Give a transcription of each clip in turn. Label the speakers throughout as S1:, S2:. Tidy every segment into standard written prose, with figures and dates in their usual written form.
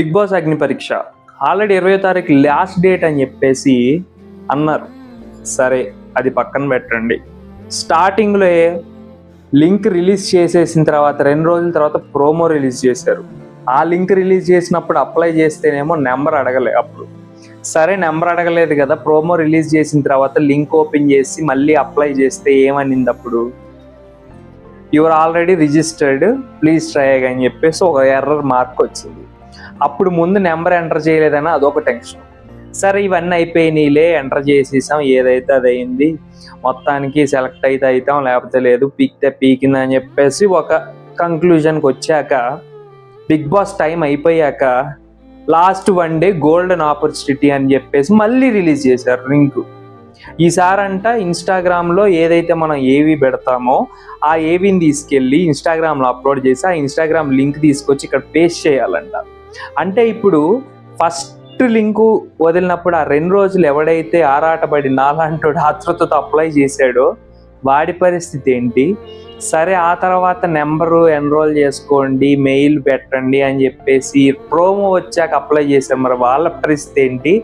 S1: Big boss అగ్ని పరీక్ష already 20వ తారీఖు లాస్ట్ డేట్ అని చెప్పేసి అన్నారు. సరే అది పక్కన పెట్టండి. స్టార్టింగ్లో లింక్ రిలీజ్ చేసేసిన తర్వాత 2 రోజుల తర్వాత ప్రోమో రిలీజ్ చేశారు. ఆ లింక్ రిలీజ్ చేసినప్పుడు అప్లై చేస్తేనేమో నెంబర్ అడగలే. అప్పుడు సరే నెంబర్ అడగలేదు కదా, ప్రోమో రిలీజ్ చేసిన తర్వాత లింక్ ఓపెన్ చేసి మళ్ళీ అప్లై చేస్తే ఏమనింది అప్పుడు, your already registered please try అని చెప్పేసి ఒక ఎర్రర్ మార్క్ వచ్చింది. అప్పుడు ముందు నెంబర్ ఎంటర్ చేయలేదని అదొక టెన్షన్. సరే ఇవన్నీ అయిపోయినాయిలే, ఎంటర్ చేసేసాం, ఏదైతే అది అయింది, మొత్తానికి సెలెక్ట్ అయితే అవుతాం లేకపోతే లేదు, పీకితే పీకిందని చెప్పేసి ఒక కంక్లూజన్కి వచ్చాక బిగ్ బాస్ టైం అయిపోయాక లాస్ట్ 1 డే గోల్డెన్ ఆపర్చునిటీ అని చెప్పేసి మళ్ళీ రిలీజ్ చేశారు లింక్. ఈసారంట ఇన్స్టాగ్రామ్లో ఏదైతే మనం ఏవి పెడతామో ఆ ఏవిని తీసుకెళ్ళి ఇన్స్టాగ్రామ్లో అప్లోడ్ చేసి ఆ ఇన్స్టాగ్రామ్ లింక్ తీసుకొచ్చి ఇక్కడ పేస్ట్ చేయాలంట. అంటే ఇప్పుడు ఫస్ట్ లింకు వదిలినప్పుడు ఆ 2 రోజులు ఎవడైతే ఆరాటపడి నాలాంటి ఆతృతతో అప్లై చేశాడో వాడి పరిస్థితి ఏంటి? సరే ఆ తర్వాత నెంబరు ఎన్రోల్ చేసుకోండి, మెయిల్ పెట్టండి అని చెప్పేసి ప్రోమో వచ్చాక అప్లై చేశారు, మరి వాళ్ళ పరిస్థితి ఏంటి?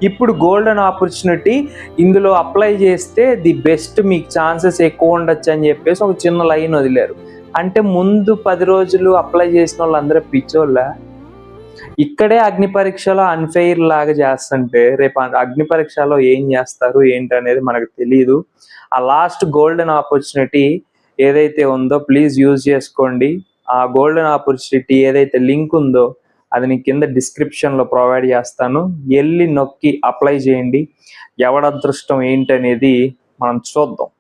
S1: ఇప్పుడు గోల్డెన్ ఆపర్చునిటీ, ఇందులో అప్లై చేస్తే ది బెస్ట్, మీకు ఛాన్సెస్ ఎక్కువ ఉండొచ్చు అని చెప్పేసి ఒక చిన్న లైన్ వదిలేరు. అంటే ముందు 10 రోజులు అప్లై చేసిన వాళ్ళందరూ పిచ్చోళ్ళ. ఇక్కడే అగ్ని పరీక్షలో అన్ఫెయిర్ లాగా చేస్తుంటే రేపు అగ్ని పరీక్షలో ఏం చేస్తారు ఏంటి అనేది మనకు తెలియదు. ఆ లాస్ట్ గోల్డెన్ ఆపర్చునిటీ ఏదైతే ఉందో ప్లీజ్ యూజ్ చేసుకోండి. ఆ గోల్డెన్ ఆపర్చునిటీ ఏదైతే లింక్ ఉందో అది నేను కింద డిస్క్రిప్షన్లో ప్రొవైడ్ చేస్తాను, వెళ్ళి నొక్కి అప్లై చేయండి. ఎవడ అదృష్టం ఏంటనేది మనం చూద్దాం.